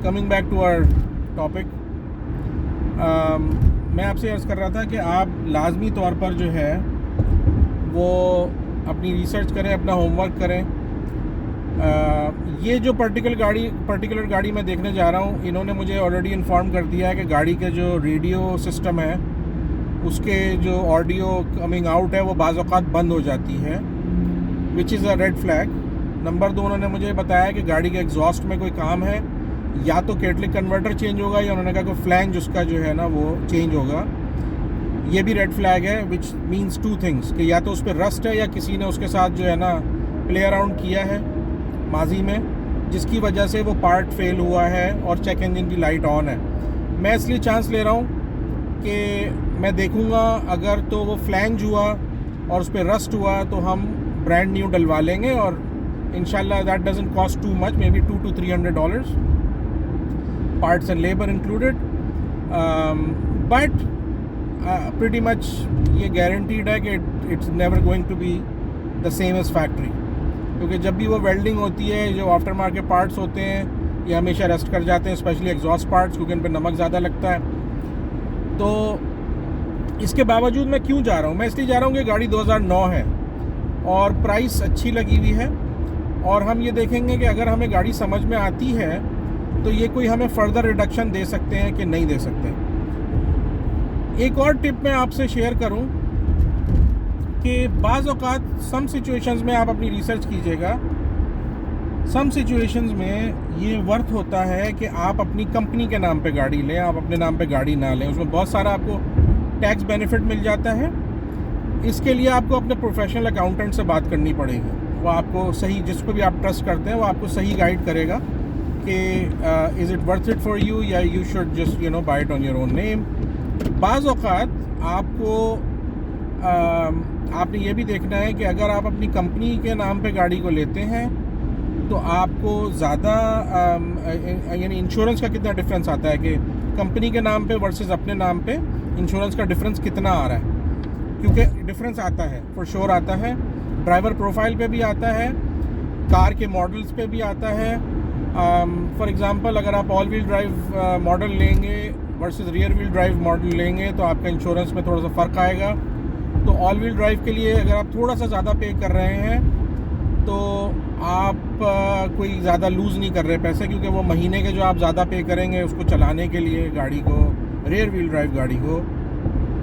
Coming back to our topic, मैं आपसे अर्ज़ कर रहा था कि आप लाजमी तौर पर जो है वो अपनी रिसर्च करें, अपना होमवर्क करें। ये जो पर्टिकुलर गाड़ी मैं देखने जा रहा हूँ, इन्होंने मुझे ऑलरेडी इन्फॉर्म कर दिया है कि गाड़ी के जो रेडियो सिस्टम है उसके जो ऑडियो कमिंग आउट है वो बाज़ औक़ात बंद हो जाती है, which is a red flag. Number 2, उन्होंने मुझे बताया कि गाड़ी के एग्जॉस्ट में कोई काम है, या तो कैटलिक कन्वर्टर चेंज होगा या उन्होंने कहा कि फ्लैंज उसका जो है ना वो चेंज होगा। ये भी रेड फ्लैग है, विच मीन्स 2 थिंग्स कि या तो उस पर रस्ट है या किसी ने उसके साथ जो है ना प्ले अराउंड किया है माजी में, जिसकी वजह से वो पार्ट फेल हुआ है और चेक इंजन की लाइट ऑन है। मैं इसलिए चांस ले रहा हूँ कि मैं देखूँगा, अगर तो वो फ्लैंज हुआ और उस पर रस्ट हुआ तो हम ब्रांड न्यू डलवा लेंगे, और इंशाल्लाह that doesn't cost too much, may be $200 to $300, parts and labor included, but pretty much ये guaranteed है कि it's never going to be the same as factory, क्योंकि जब भी वो वेल्डिंग होती है, जो आफ्टर मार्केट पार्ट्स होते हैं ये हमेशा रस्ट कर जाते हैं, स्पेशली एग्जॉस्ट पार्ट्स, क्योंकि इन पर नमक ज़्यादा लगता है। तो इसके बावजूद मैं क्यों जा रहा हूँ? मैं इसलिए जा रहा हूँ कि गाड़ी 2009 है और प्राइस अच्छी लगी हुई है, और हम ये देखेंगे कि अगर हमें गाड़ी समझ में आती है तो ये कोई हमें फर्दर रिडक्शन दे सकते हैं कि नहीं दे सकते। एक और टिप मैं आपसे शेयर करूं कि बाज़ औक़ात सम सिचुएशंस में आप अपनी रिसर्च कीजिएगा, सम सिचुएशंस में ये वर्थ होता है कि आप अपनी कंपनी के नाम पे गाड़ी लें, आप अपने नाम पे गाड़ी ना लें। उसमें बहुत सारा आपको टैक्स बेनिफिट मिल जाता है। इसके लिए आपको अपने प्रोफेशनल अकाउंटेंट से बात करनी पड़ेगी, वो आपको सही, जिसको भी आप ट्रस्ट करते हैं वो आपको सही गाइड करेगा कि is it worth it for you, या you should just buy it on your own name. बाज़ औक़ात आपको आपने ये भी देखना है कि अगर आप अपनी कंपनी के नाम पे गाड़ी को लेते हैं तो आपको ज़्यादा यानी इंश्योरेंस का कितना डिफरेंस आता है कि कंपनी के नाम पे वर्सेस अपने नाम पे इंश्योरेंस का डिफरेंस कितना आ रहा है, क्योंकि डिफरेंस आता है, फॉर श्योर आता है। ड्राइवर प्रोफाइल पे भी आता है, कार के मॉडल्स पे भी आता है। फॉर एग्जांपल, अगर आप ऑल व्हील ड्राइव मॉडल लेंगे versus rear wheel drive model लेंगे तो आपका इंश्योरेंस में थोड़ा सा फ़र्क आएगा। तो ऑल व्हील ड्राइव के लिए अगर आप थोड़ा सा ज़्यादा पे कर रहे हैं तो आप कोई ज़्यादा लूज़ नहीं कर रहे पैसे, क्योंकि वो महीने के जो आप ज़्यादा पे करेंगे उसको चलाने के लिए गाड़ी को, रियर व्हील ड्राइव गाड़ी को,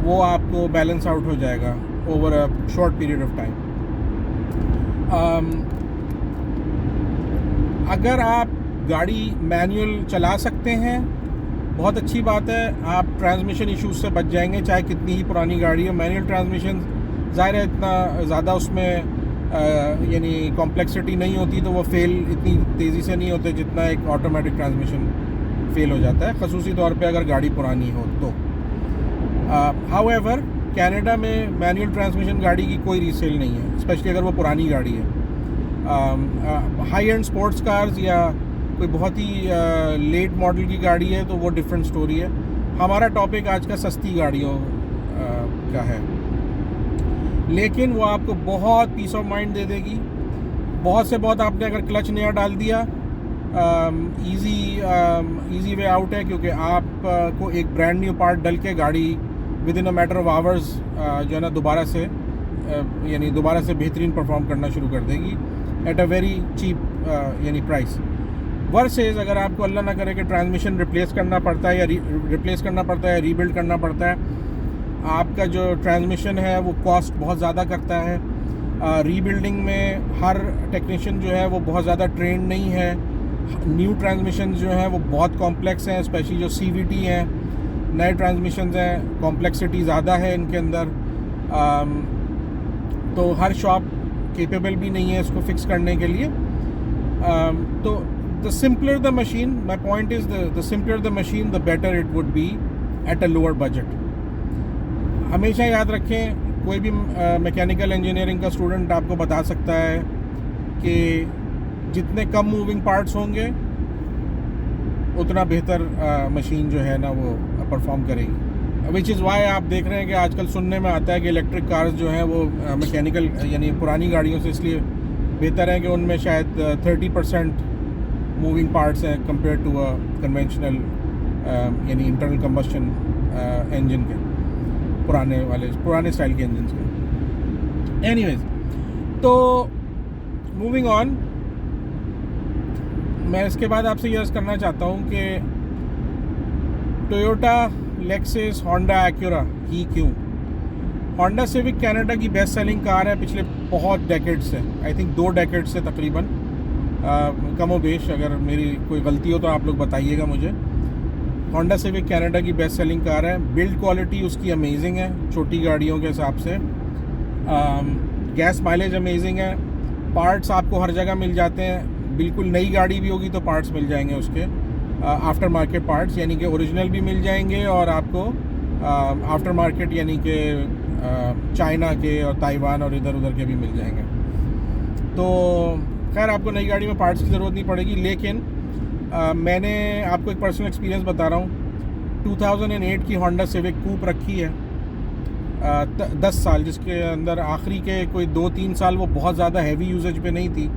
वो आपको बैलेंस आउट हो जाएगा over a short period of time. अगर आप गाड़ी मैनुअल चला सकते हैं, बहुत अच्छी बात है, आप ट्रांसमिशन इश्यूज से बच जाएंगे, चाहे कितनी ही पुरानी गाड़ी हो। मैनुअल ट्रांसमिशन ज़ाहिर है इतना ज़्यादा उसमें यानी कॉम्प्लेक्सिटी नहीं होती, तो वो फेल इतनी तेज़ी से नहीं होते जितना एक ऑटोमेटिक ट्रांसमिशन फेल हो जाता है, ख़ुसूसी तौर पे अगर गाड़ी पुरानी हो तो। हाउएवर, कनाडा में मैनुअल ट्रांसमिशन गाड़ी की कोई रीसेल नहीं है, स्पेशली अगर वो पुरानी गाड़ी है। हाई एंड स्पोर्ट्स कार्स या कोई बहुत ही लेट मॉडल की गाड़ी है तो वो डिफरेंट स्टोरी है। हमारा टॉपिक आज का सस्ती गाड़ियों का है, लेकिन वो आपको बहुत पीस ऑफ माइंड दे देगी। बहुत से बहुत आपने अगर क्लच नया डाल दिया, इजी वे आउट है, क्योंकि आपको एक ब्रांड न्यू पार्ट डल के गाड़ी with in a matter of hours जो है ना दोबारा से बेहतरीन परफॉर्म करना शुरू कर देगी एट अ वेरी चीप यानी प्राइस। वर्सेस अगर आपको अल्लाह ना करे कि ट्रांसमिशन रिप्लेस करना पड़ता है या रीबिल्ड करना पड़ता है, आपका जो ट्रांसमिशन है वो कॉस्ट बहुत ज़्यादा करता है। रीबिल्डिंग में हर टेक्नीशियन जो है वो बहुत ज़्यादा ट्रेंड नहीं है। न्यू ट्रांसमिशन जो हैं वो बहुत कॉम्प्लेक्स हैं, स्पेशली जो CVT हैं, नए ट्रांसमिशन हैं, कॉम्प्लेक्सिटी ज़्यादा है इनके अंदर। तो हर शॉप केपेबल भी नहीं है इसको फिक्स करने के लिए। तो the simpler the machine, my point is the simpler the machine the better it would be at a lower budget. हमेशा याद रखें, कोई भी मैकेनिकल इंजीनियरिंग का स्टूडेंट आपको बता सकता है कि जितने कम मूविंग पार्ट्स होंगे उतना बेहतर मशीन जो है ना वो परफॉर्म करेगी। विच इज़ वाई आप देख रहे हैं कि आजकल सुनने में आता है कि इलेक्ट्रिक कार्स जो हैं वो मैकेनिकल यानी पुरानी गाड़ियों से इसलिए बेहतर है कि उनमें शायद 30% मूविंग पार्ट्स हैं कंपेयर टू अ कन्वेंशनल यानी इंटरनल कंबस्शन इंजन के, पुराने स्टाइल के इंजन के। एनीवेज, तो मूविंग ऑन, मैं इसके बाद आपसे यह करना चाहता हूँ कि टोयोटा, लेक्सस, होंडा, एक्यूरा ही क्यों? होंडा सिविक कनाडा की बेस्ट सेलिंग कार है पिछले बहुत डेकेड से, आई थिंक 2 डेकेड से तकरीबन, कमो बेश। अगर मेरी कोई गलती हो तो आप लोग बताइएगा मुझे। होंडा सिविक कनाडा की बेस्ट सेलिंग कार है। बिल्ड क्वालिटी उसकी अमेजिंग है छोटी गाड़ियों के हिसाब से। गैस माइलेज अमेजिंग है। पार्ट्स आपको हर जगह मिल जाते हैं, बिल्कुल नई गाड़ी भी होगी तो पार्ट्स मिल जाएंगे उसके, आफ्टर मार्केट पार्ट्स, यानी कि ओरिजिनल भी मिल जाएंगे और आपको आफ्टर मार्केट यानी कि चाइना के और ताइवान और इधर उधर के भी मिल जाएंगे। तो खैर आपको नई गाड़ी में पार्ट्स की ज़रूरत नहीं पड़ेगी। लेकिन मैंने आपको एक पर्सनल एक्सपीरियंस बता रहा हूँ। 2008 की होंडा सिविक कूप रखी है 10 साल, जिसके अंदर आखिरी के कोई 2-3 साल वो बहुत ज़्यादा हैवी यूसेज पे नहीं थी,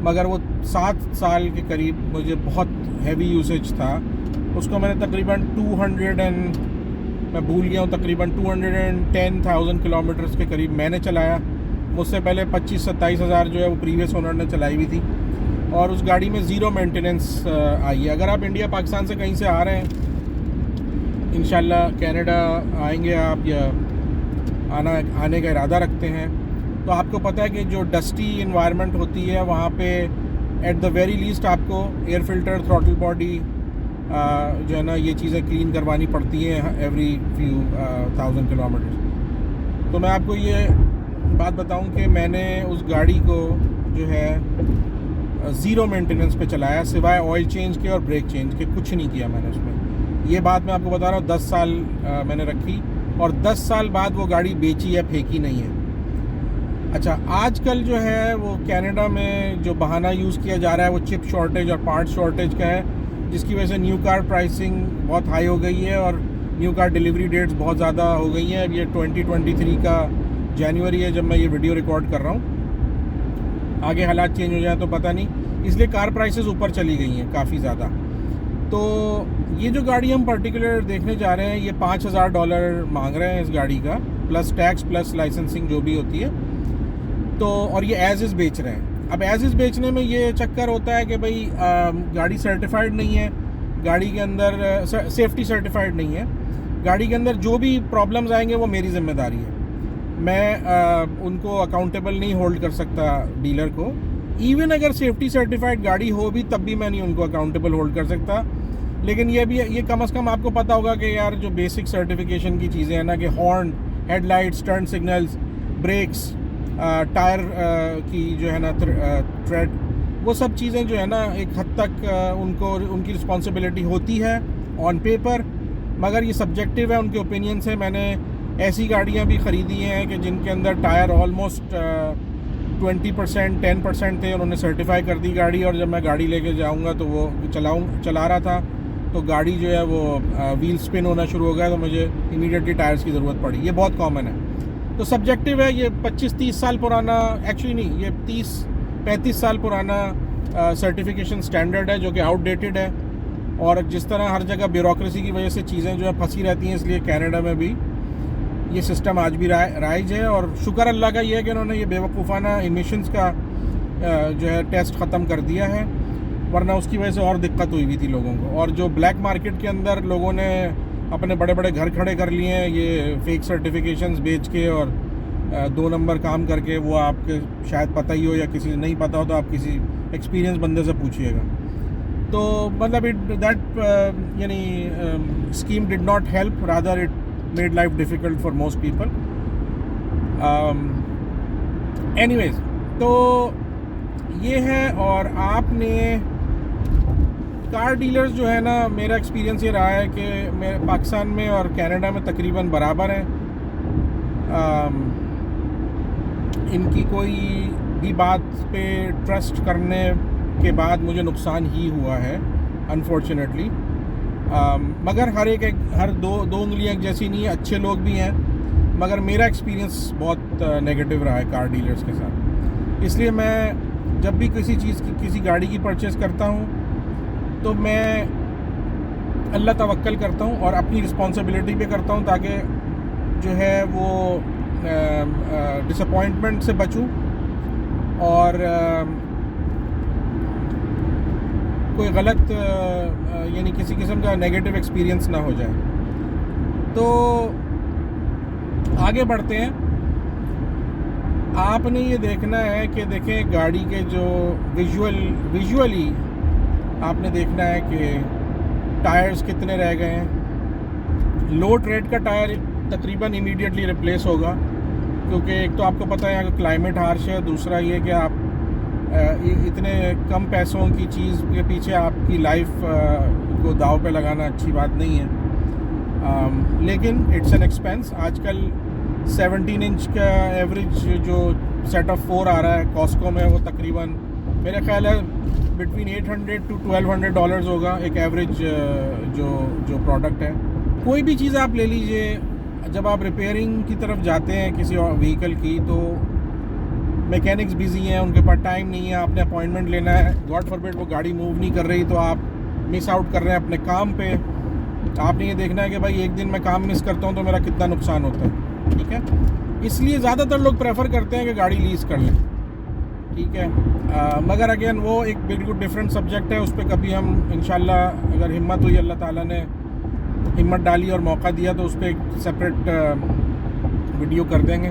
मगर वो 7 साल के करीब मुझे बहुत हैवी यूसेज था। उसको मैंने तकरीबन मैं भूल गया हूँ, तकरीबन 210,000 किलोमीटर्स के करीब मैंने चलाया। मुझसे पहले 25-27 हज़ार जो है वो प्रीवियस ओनर ने चलाई हुई थी, और उस गाड़ी में ज़ीरो मेंटेनेंस आई है। अगर आप इंडिया पाकिस्तान से कहीं से आ रहे हैं, इंशाल्लाह कनाडा आएंगे आप या आने का इरादा रखते हैं, तो आपको पता है कि जो डस्टी इन्वायरमेंट होती है वहाँ पे एट द वेरी लीस्ट आपको एयर फिल्टर, थ्रॉटल बॉडी जो है ना, ये चीज़ें क्लीन करवानी पड़ती हैं एवरी फ्यू 1000 किलोमीटर। तो मैं आपको ये बात बताऊं कि मैंने उस गाड़ी को जो है ज़ीरो मेंटेनेंस पे चलाया, सिवाय ऑयल चेंज के और ब्रेक चेंज के कुछ नहीं किया मैंने उसमें। ये बात मैं आपको बता रहा हूँ, 10 साल मैंने रखी और 10 साल बाद वो गाड़ी बेची है, फेंकी नहीं है। अच्छा, आजकल जो है वो कनाडा में जो बहाना यूज़ किया जा रहा है वो चिप शॉर्टेज और पार्ट शॉर्टेज का है, जिसकी वजह से न्यू कार प्राइसिंग बहुत हाई हो गई है और न्यू कार डिलीवरी डेट्स बहुत ज़्यादा हो गई हैं। अब ये 2023 का जनवरी है जब मैं ये वीडियो रिकॉर्ड कर रहा हूँ, आगे हालात चेंज हो जाए तो पता नहीं, इसलिए कार प्राइसेस ऊपर चली गई हैं काफ़ी ज़्यादा। तो ये जो गाड़ी हम पर्टिकुलर देखने जा रहे हैं, ये $5,000 मांग रहे हैं इस गाड़ी का, प्लस टैक्स प्लस लाइसेंसिंग जो भी होती है। तो और ये एज इज़ बेच रहे हैं। अब एज इज़ बेचने में ये चक्कर होता है कि भाई गाड़ी सर्टिफाइड नहीं है, गाड़ी के अंदर सेफ्टी सर्टिफाइड नहीं है, गाड़ी के अंदर जो भी प्रॉब्लम्स आएंगे वो मेरी जिम्मेदारी है। मैं उनको अकाउंटेबल नहीं होल्ड कर सकता डीलर को। इवन अगर सेफ्टी सर्टिफाइड गाड़ी हो भी तब भी मैं नहीं उनको अकाउंटेबल होल्ड कर सकता। लेकिन ये कम से कम आपको पता होगा कि यार जो बेसिक सर्टिफिकेशन की चीज़ें हैं ना, कि horn, headlights, turn signals, brakes, tyre की जो है ना थ्रेड, वो सब चीज़ें जो है ना एक हद तक उनकी रिस्पॉन्सिबिलिटी होती है ऑन पेपर, मगर ये सब्जेक्टिव है, उनके ओपिनियन से। मैंने ऐसी गाड़ियाँ भी ख़रीदी हैं कि जिनके अंदर टायर ऑलमोस्ट 20%, 10% थे, उन्होंने सर्टिफाई कर दी गाड़ी, और जब मैं गाड़ी लेके जाऊँगा तो वो चला रहा था तो गाड़ी जो है वो व्हील स्पिन होना शुरू हो गया, तो मुझे इमीडिएटली टायर्स की ज़रूरत पड़ी। ये बहुत कॉमन है। तो सब्जेक्टिव है, ये 25-30 साल पुराना, एक्चुअली नहीं, ये 30-35 साल पुराना सर्टिफिकेशन स्टैंडर्ड है जो कि आउटडेटेड है। और जिस तरह हर जगह ब्यूरोक्रेसी की वजह से चीज़ें जो है फंसी रहती हैं, इसलिए कनाडा में भी ये सिस्टम आज भी राइज है। और शुक्र अल्लाह का ये है कि उन्होंने ये बेवकूफ़ाना इमिशंस का जो है टेस्ट ख़त्म कर दिया है, वरना उसकी वजह से और दिक्कत हुई थी लोगों को। और जो ब्लैक मार्केट के अंदर लोगों ने अपने बड़े बड़े घर खड़े कर लिए हैं ये फेक सर्टिफिकेशंस बेच के और 2 नंबर काम करके, वो आपके शायद पता ही हो या किसी नहीं पता हो तो आप किसी एक्सपीरियंस बंदे से पूछिएगा। तो मतलब यानी scheme did not help, rather it made life difficult for most people. Anyways, तो ये है। और आपने कार डीलर्स जो है ना, मेरा एक्सपीरियंस ये रहा है कि मैं पाकिस्तान में और कनाडा में तकरीबन बराबर हैं। इनकी कोई भी बात पे ट्रस्ट करने के बाद मुझे नुकसान ही हुआ है अनफॉर्चुनेटली। मगर हर दो उंगलियां एक जैसी नहीं है, अच्छे लोग भी हैं, मगर मेरा एक्सपीरियंस बहुत नेगेटिव रहा है कार डीलर्स के साथ। इसलिए मैं जब भी किसी गाड़ी की परचेज़ करता हूँ तो मैं अल्लाह तवक्कल करता हूँ और अपनी रिस्पॉन्सिबिलिटी पे करता हूँ, ताकि जो है वो डिसअपॉइंटमेंट से बचूँ और कोई गलत यानी किसी किस्म का नेगेटिव एक्सपीरियंस ना हो जाए। तो आगे बढ़ते हैं। आपने ये देखना है कि देखें गाड़ी के जो विजुअली आपने देखना है कि टायर्स कितने रह गए हैं। लो ट्रेड का टायर तकरीबन इमीडिएटली रिप्लेस होगा, क्योंकि एक तो आपको पता है यहाँ का क्लाइमेट हार्श है, दूसरा ये कि आप इतने कम पैसों की चीज़ के पीछे आपकी लाइफ को दाव पे लगाना अच्छी बात नहीं है। लेकिन इट्स एन एक्सपेंस। आजकल 17 इंच का एवरेज जो सेट ऑफ 4 आ रहा है कॉस्को में, वो तकरीबन मेरा ख्याल है बिटवीन $800 to $1200 होगा एक एवरेज जो प्रोडक्ट है। कोई भी चीज़ आप ले लीजिए, जब आप रिपेयरिंग की तरफ जाते हैं किसी व्हीकल की, तो मैकेनिक्स बिजी हैं, उनके पास टाइम नहीं है, आपने अपॉइंटमेंट लेना है, गॉड फॉरबिड वो गाड़ी मूव नहीं कर रही तो आप मिस आउट कर रहे हैं अपने काम पे। आपने ये देखना है कि भाई एक दिन मैं काम मिस करता हूँ तो मेरा कितना नुकसान होता है, ठीक है। इसलिए ज़्यादातर लोग प्रेफर करते हैं कि गाड़ी लीज़ कर लें, ठीक है। मगर अगेन वो एक बिल्कुल डिफरेंट सब्जेक्ट है, उस पर कभी हम इंशाल्लाह अगर हिम्मत हुई, अल्लाह ताला ने हिम्मत डाली और मौका दिया, तो उस पर एक सेपरेट वीडियो कर देंगे।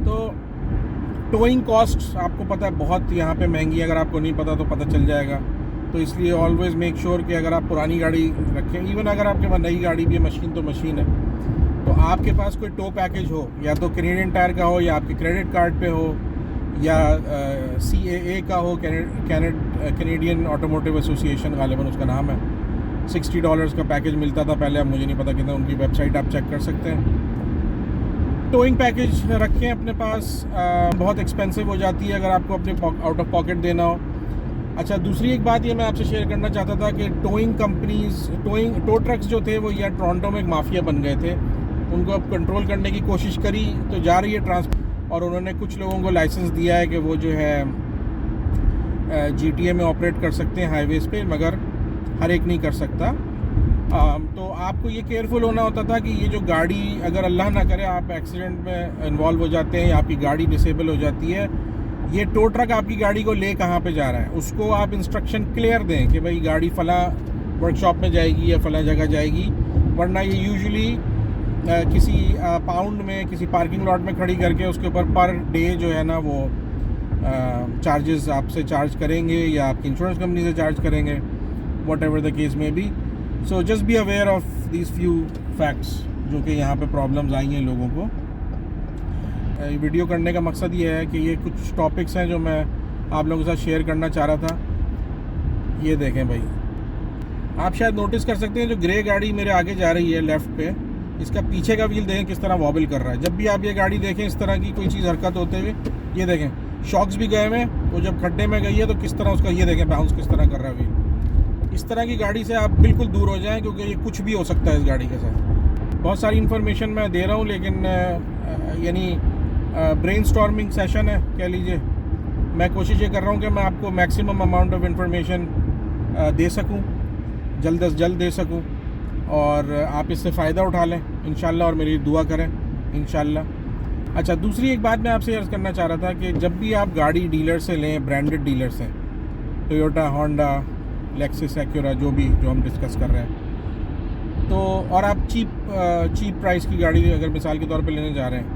तो टोइंग कॉस्ट आपको पता है बहुत यहाँ पे महंगी है, अगर आपको नहीं पता तो पता चल जाएगा। तो इसलिए ऑलवेज़ मेक श्योर कि अगर आप पुरानी गाड़ी रखें, इवन अगर आपके पास नई गाड़ी भी है, मशीन तो मशीन है, तो आपके पास कोई टो पैकेज हो, या तो कैनेडियन टायर का हो, या आपके क्रेडिट कार्ड पे हो, या CAA का हो, कैनेडियन ऑटोमोटिव एसोसिएशन गालिबन उसका नाम है। $60 का पैकेज मिलता था पहले, अब मुझे नहीं पता कितना, उनकी वेबसाइट आप चेक कर सकते हैं। टोइंग पैकेज रखें अपने पास, बहुत एक्सपेंसिव हो जाती है अगर आपको अपने आउट ऑफ पॉकेट देना हो। अच्छा, दूसरी एक बात ये मैं आपसे शेयर करना चाहता था कि टोइंग कंपनीज, टो ट्रक्स जो थे वो यहाँ टोरंटो में एक माफिया बन गए थे। उनको अब कंट्रोल करने की कोशिश करी तो जा रही है और उन्होंने कुछ लोगों को लाइसेंस दिया है कि वो जो है GTA में ऑपरेट कर सकते हैं हाईवेज़ पे, मगर हर एक नहीं कर सकता। तो आपको ये केयरफुल होना होता था कि ये जो गाड़ी, अगर अल्लाह ना करे आप एक्सीडेंट में इन्वॉल्व हो जाते हैं या आपकी गाड़ी डिसेबल हो जाती है, ये टो ट्रक आपकी गाड़ी को ले कहाँ पे जा रहा है, उसको आप इंस्ट्रक्शन क्लियर दें कि भाई गाड़ी फ़लाँ वर्कशॉप में जाएगी या फ़लाँ जगह जाएगी। वरना ये यूजुअली किसी पाउंड में, किसी पार्किंग लॉट में खड़ी करके उसके ऊपर पर डे जो है ना वो चार्जेस आपसे चार्ज करेंगे या आपकी इंश्योरेंस कंपनी से चार्ज करेंगे, whatever the case may be. So just be aware of these few facts जो कि यहाँ पे प्रॉब्लम्स आई हैं लोगों को। वीडियो करने का मकसद ये है कि ये कुछ टॉपिक्स हैं जो मैं आप लोगों के साथ शेयर करना चाह रहा था। ये देखें भाई, आप शायद नोटिस कर सकते हैं जो ग्रे गाड़ी मेरे आगे जा रही है लेफ़्ट पे, इसका पीछे का व्हील देखें किस तरह वॉबल कर रहा है। जब भी आप ये गाड़ी देखें इस तरह की कोई चीज़ हरकत होते हुए, ये देखें शॉक्स भी गए हुए, वो जब खड्डे में गई है तो किस तरह उसका, ये देखें बाउंस किस तरह कर रहा है व्हील। इस तरह की गाड़ी से आप बिल्कुल दूर हो जाएं, क्योंकि ये कुछ भी हो सकता है इस गाड़ी के साथ। बहुत सारी इन्फॉर्मेशन मैं दे रहा हूँ, लेकिन यानी ब्रेनस्टॉर्मिंग सेशन है कह लीजिए। मैं कोशिश ये कर रहा हूँ कि मैं आपको मैक्सिमम अमाउंट ऑफ इन्फॉर्मेशन दे सकूँ, जल्द से जल्द दे सकूँ, और आप इससे फ़ायदा उठा लें इंशाल्लाह, और मेरी दुआ करें इंशाल्लाह। अच्छा, दूसरी एक बात मैं आपसे अर्ज़ करना चाह रहा था कि जब भी आप गाड़ी डीलर से लें, ब्रांडेड डीलर से, टोयोटा, होंडा, लेक्सिस, एक्यूरा, जो हम डिस्कस कर रहे हैं, तो और आप चीप प्राइस की गाड़ी अगर मिसाल के तौर पे लेने जा रहे हैं,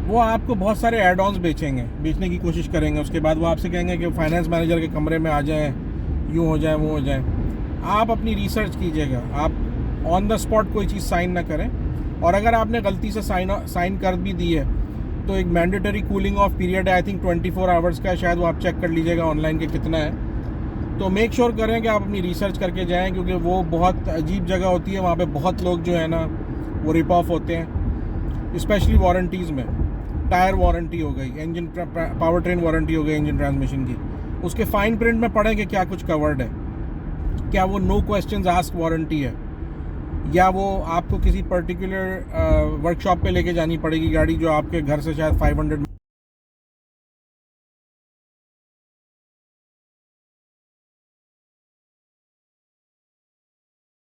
वो आपको बहुत सारे एड ऑन्स बेचने की कोशिश करेंगे। उसके बाद वो आपसे कहेंगे कि फाइनेंस मैनेजर के कमरे में आ जाएँ, यूँ हो जाए, वो हो जाए। आप अपनी रिसर्च कीजिएगा, आप ऑन द स्पॉट कोई चीज़ साइन ना करें, और अगर आपने गलती से साइन कर भी दी है तो एक मैंडेटरी कूलिंग ऑफ पीरियड है, आई थिंक 24 आवर्स का है शायद, वो आप चेक कर लीजिएगा ऑनलाइन के कितना है। तो मेक श्योर करें कि आप अपनी रिसर्च करके जाएं, क्योंकि वो बहुत अजीब जगह होती है, वहाँ पे बहुत लोग जो है ना वो रिप ऑफ होते हैं, स्पेशली वारंटीज़ में। टायर वारंटी हो गई, इंजन पावर ट्रेन वारंटी हो गई इंजन ट्रांसमिशन की, उसके फाइन प्रिंट में पढ़ें कि क्या कुछ कवर्ड है, क्या वो नो क्वेश्चंस आस्क वारंटी है, या वो आपको किसी पर्टिकुलर वर्कशॉप पे लेके जानी पड़ेगी गाड़ी जो आपके घर से शायद 500